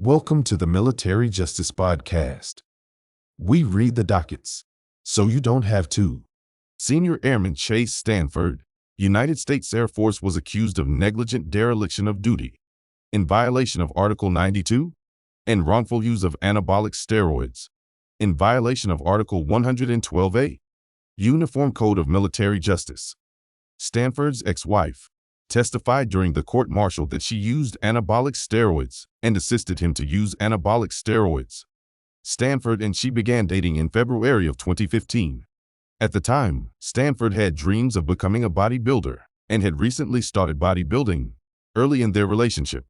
Welcome to the Military Justice Podcast. We read the dockets, so you don't have to. Senior Airman Chase Standford, United States Air Force, was accused of negligent dereliction of duty in violation of Article 92 and wrongful use of anabolic steroids in violation of Article 112A, Uniform Code of Military Justice. Standford's ex-wife testified during the court-martial that she used anabolic steroids and assisted him to use anabolic steroids. Standford and she began dating in February of 2015. At the time, Standford had dreams of becoming a bodybuilder and had recently started bodybuilding. Early in their relationship,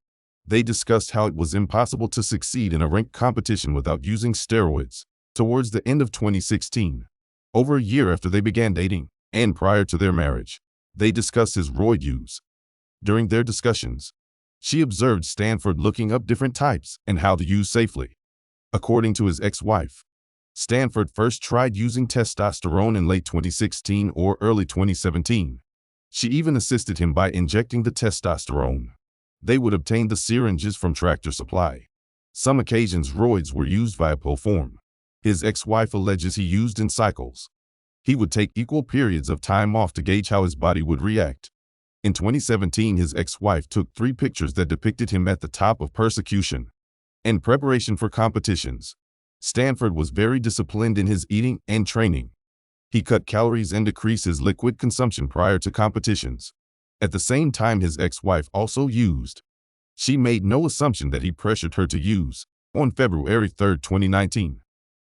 they discussed how it was impossible to succeed in a ranked competition without using steroids. Towards the end of 2016, over a year after they began dating and prior to their marriage, they discussed his roid use. During their discussions, she observed Standford looking up different types and how to use safely. According to his ex-wife, Standford first tried using testosterone in late 2016 or early 2017. She even assisted him by injecting the testosterone. They would obtain the syringes from Tractor Supply. Some occasions roids were used via pill form. His ex-wife alleges he used in cycles. He would take equal periods of time off to gauge how his body would react. In 2017, his ex-wife took 3 pictures that depicted him at the top of persecution. In preparation for competitions, Standford was very disciplined in his eating and training. He cut calories and decreased his liquid consumption prior to competitions. At the same time, his ex-wife also used. She made no assumption that he pressured her to use. On February 3, 2019,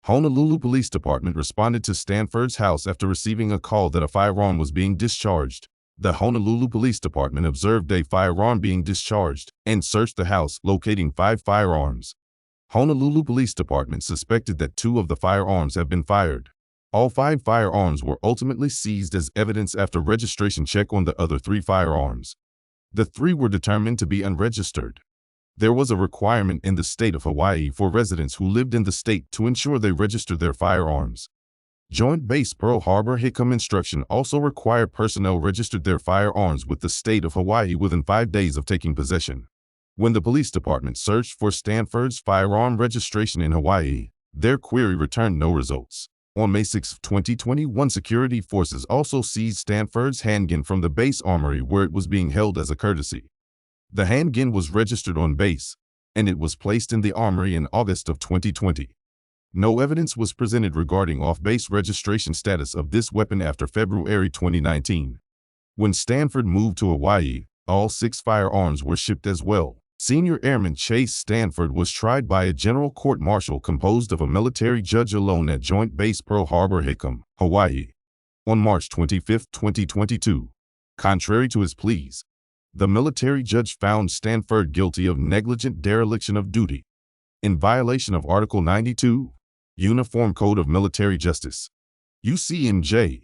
Honolulu Police Department responded to Standford's house after receiving a call that a firearm was being discharged. The Honolulu Police Department observed a firearm being discharged and searched the house, locating 5 firearms. Honolulu Police Department suspected that 2 of the firearms have been fired. All 5 firearms were ultimately seized as evidence after registration check on the other 3 firearms. The 3 were determined to be unregistered. There was a requirement in the state of Hawaii for residents who lived in the state to ensure they register their firearms. Joint Base Pearl Harbor Hickam instruction also required personnel registered their firearms with the state of Hawaii within 5 days of taking possession. When the police department searched for Standford's firearm registration in Hawaii, their query returned no results. On May 6, 2021, security forces also seized Standford's handgun from the base armory where it was being held as a courtesy. The handgun was registered on base, and it was placed in the armory in August of 2020. No evidence was presented regarding off-base registration status of this weapon after February 2019. When Standford moved to Hawaii, all 6 firearms were shipped as well. Senior Airman Chase Standford was tried by a general court-martial composed of a military judge alone at Joint Base Pearl Harbor Hickam, Hawaii, on March 25, 2022. Contrary to his pleas, the military judge found Standford guilty of negligent dereliction of duty in violation of Article 92, Uniform Code of Military Justice, UCMJ,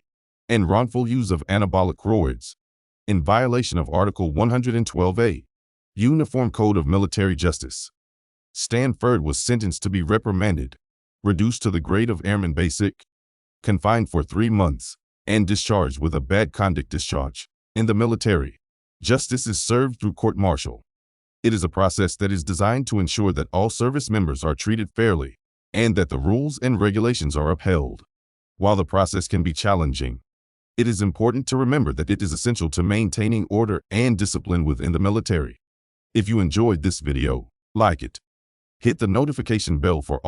and wrongful use of anabolic steroids in violation of Article 112A, Uniform Code of Military Justice. Standford was sentenced to be reprimanded, reduced to the grade of Airman Basic, confined for 3 months, and discharged with a bad conduct discharge. In the military, justice is served through court-martial. It is a process that is designed to ensure that all service members are treated fairly and that the rules and regulations are upheld. While the process can be challenging, it is important to remember that it is essential to maintaining order and discipline within the military. If you enjoyed this video, like it. Hit the notification bell for